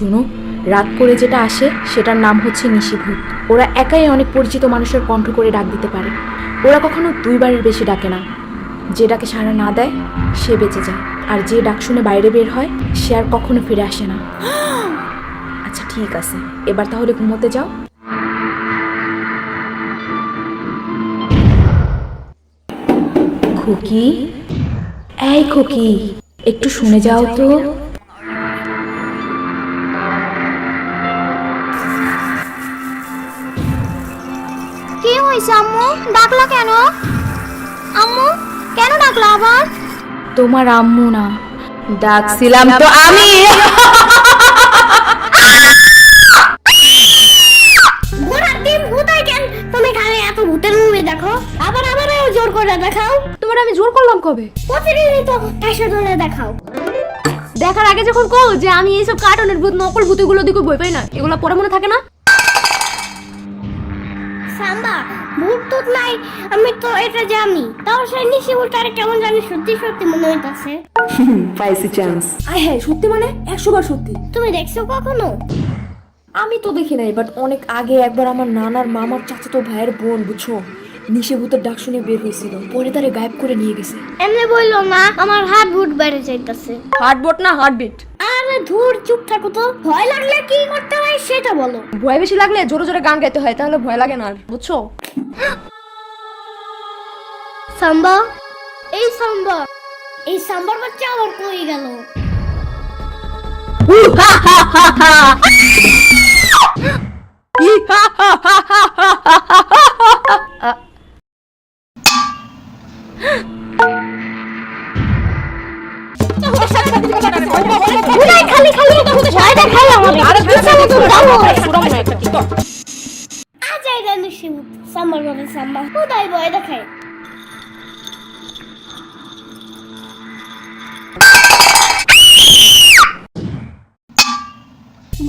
শোনো, রাগ করে যেটা আসে সেটার নাম হচ্ছে নিশিভূত। ওরা একাই অনেক পরিচিত মানুষের কণ্ঠ করে ডাক দিতে পারে। ওরা কখনো দুইবারের বেশি ডাকে না। যে ডাকে সাড়া না দেয় সে বেঁচে যায়, আর যে ডাক শুনে বাইরে বের হয় সে আর কখনো ফিরে আসে না। আচ্ছা ঠিক আছে, এবার তাহলে ঘুমোতে যাও। খুকি, এই খুকি, একটু শুনে যাও তো। কি হয়েছে আম্মু? ডাকলা কেন? আম্মু কেন ডাকলা আবার? তোমার আম্মু না, ডাকছিলাম তো আমি। ঘোড়ার ডিম ভূতাই কেন? তুমি খালি এত ভূতের মুভি দেখো, আবার আমারও জোর করে দেখাও। তোমার আমি জোর করলাম কবে? প্রতিদিনই তো টাইসা ধরে দেখাও। দেখার আগে যখন কও যে আমি এইসব কার্টুনের ভূত নকল ভূত এগুলো দিকে ভয় পাই না, এগুলো পরে মনে থাকে না? সাম্বা, ভূত তো নাই, আমি তো এটা জানি। তাও সেই নিশিভূতটারে কেমন জানি সত্যি সত্যি মনে হইতাছে। পাইছি চান্স। আয় হ্যাঁ, সত্যি মানে 100 বার সত্যি। তুমি দেখছো কখনো? আমি তো দেখি নাই, বাট অনেক আগে একবার আমার নানার মামার চাচাতো ভাইয়ের বোন, বুঝছো, নিশিভূতের ডাক শুনে বের হয়েছিল, পরে তারে গায়েব করে নিয়ে গেছে। এমনি বললো না, আমার হার্ট বুট বেড়ে যাইতাছে। হার্টবিট না হার্টবিট। আরে ধুর, চুপ থাকো তো। ভয় লাগলে কি করতে হয় সেটা বলো। ভয় বেশি লাগলে জোরে জোরে গান গাইতে হয়, তাহলে ভয় লাগে না আর, বুঝছো? সাম্বা, এই সাম্বা, এই সাম্বার বাচ্চা আবার কই গেল? খালি খালি ভয় দেখাই আমাদের। আজ এই গান নিশিভূত সাম্বার বলে সাম্বা কোথায় ভয় দেখায়?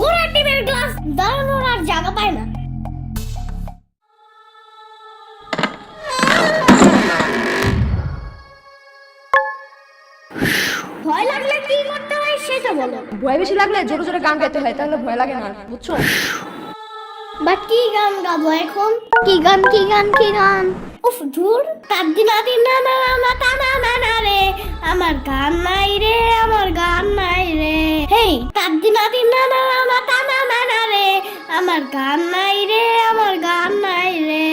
গোড়ার টিমের গ্লাস দাঁড়ানোর আর জায়গা পায় না। ভয় লাগলে কি করতে হয় সেটা বলো। ভয় বেশি লাগলে জোরে জোরে গান গাইতে হয়, তাহলে ভয় লাগে না আর, বুঝছো? বা কি গান গাবো এখন? কি গান কি গান কি গান? উফ ধুর, তার দিন আদিন না না না তা না না না রে, আমার গান নাই রে, আমার গান নাই রে। হেই, তার দিন আদিন না না না তা না না না রে, আমার গান নাই রে, আমার গান নাই রে।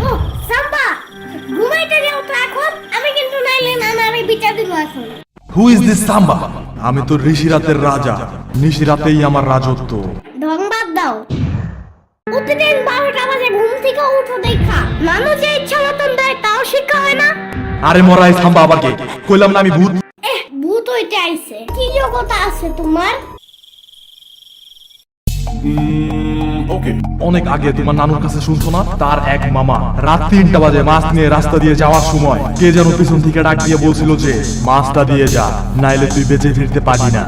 ও সাম্বা, ঘুমাইতে যাও তো এখন। আমি কিন্তু নাইলে নানারে বিচার দিব এখন। হু ইজ দিস সাম্বা? আমি তো ঋষিরাতের রাজা, নিশিরাতেই আমার রাজত্ব। ঢং বাদ দাও। প্রতিদিন 12টা বাজে ঘুম থেকে উঠো দেখা মানুষ যে ইচ্ছা মতন দেয় তাও শিক্ষা হয় না। আরে মরাই সাম্বা আবার কে? কইলাম না আমি ভূত। ভূত হইতে আইছে, কি যোগ্যতা আছে তোমার? ওকে, অনেক আগে তোমার নানুর কাছে শুনছো না, তার এক মামা রাত 3টা বাজে মাছ নিয়ে রাস্তা দিয়ে যাওয়ার সময় কে যেন পিছন থেকে ডাক দিয়ে বলছিল যে মাছটা দিয়ে যা, নাইলে তুই বেঁচে ফিরতে পারবি না।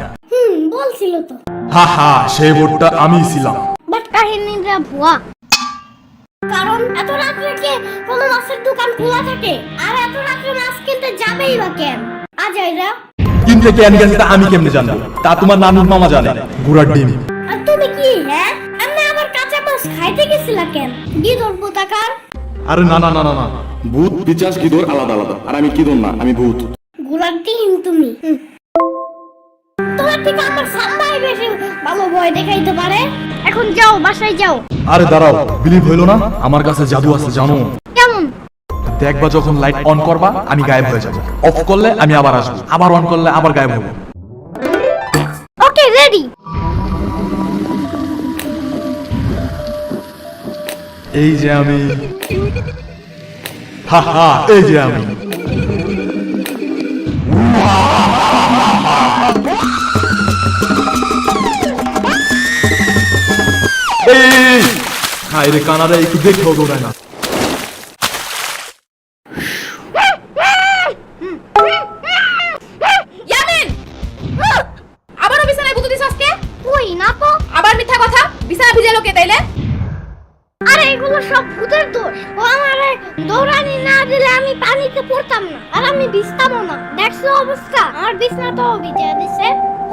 বলছিল তো। হা হা, সেই বোর্ডটা আমিই ছিলাম। বাট কাহিনীটা ভুয়া। কারণ এত রাত্রে কে কোনো মাছের দোকান খোলা থাকে? আর এত রাত্রে মাছ কিনতে যাবেই বা কেন? আজাইরা কিনতে কেন গেছে তা আমি কেমনে জানবো? তা তোমার নানুর মামা জানে। গুড়ার ডিম। আর তুমি কি হ্যাঁ? আমি আবার কাঁচা মাছ খাইতে গেছিলা কেন? গিদর পোতাকার। আরে না না না না না, ভূত পিচাস কিদোর আলাদা আলাদা, আর আমি কিদোর না, আমি ভূত। গোলার টিম তুমি। তোমার থেকে আমার সাম্বাই বেশি ভালো ভয় দেখাইতে পারে। এখন যাও, বাসায় যাও। আরে দাঁড়াও, বিলিভ হইলো না? আমার কাছে জাদু আছে জানো? কেমন? দেখবা যখন লাইট অন করবা আমি গায়েব হয়ে যাব, অফ করলে আমি আবার আসবো, আবার অন করলে আবার গায়েব হবো। ওকে, রেডি। এই যে আমি, হা হা, এই যে আমি। এই হায় রে কানারে, একটু দেখেও দৌড়ায় না। আমি পানিতে পড়তাম না আর আমি ভিজতামও না। দেখছো অবস্থা, আমার বিছনাটাও ভিজে দিছে।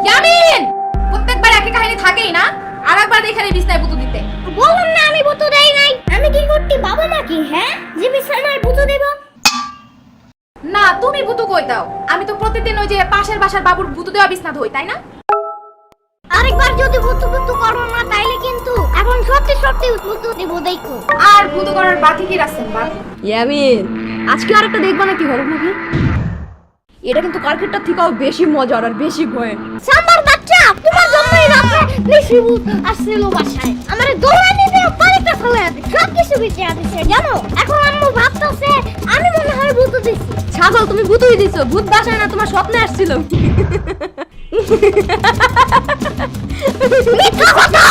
ইয়ামিন, প্রত্যেকবার একই কাহিনী থাকেই না, আরেকবার এখানে বিছনায় বুতু দিতে। বললাম না আমি বুতো দেই নাই। আমি কি করতে বাবা নাকি, হ্যাঁ, যে বিছানায় বুতো দেব? না, তুমি বুতু কই দাও? আমি তো প্রতিদিন ওই যে পাশের বাসার বাবুর বুতু দেওয়া বিছনা ধুই, তাই না? আরেকবার যদি বুতো বুতো করো না তাইলে কিন্তু এখন সত্যি সত্যি বুতো দেব, দেখো। আর বুতু করার বাকি কি রাখছেন বাকি? ইয়ামিন, আজকে আরেকটা দেখবা নাকি হরফ মুভি? এটা কিন্তু কালকেরটা থেকেও বেশি মজার আর বেশি ভয়। সাম্বার বাচ্চা, তোমার জন্যই রাতে বেশি ভূত আসছিল বাসায়। আমারে দৌড়ানি দিয়ে পানিতে ফেলে দিছে, সব কিছু ভিজে দিছে জানো। এখন আম্মু ভাবতেছে আমি মনে হয় ভূত দিছি। ছাগল, তুমি ভূতই দিছো। ভূত বাসায় না, তোমার স্বপ্নে আসছিল। মিথ্যা কথা।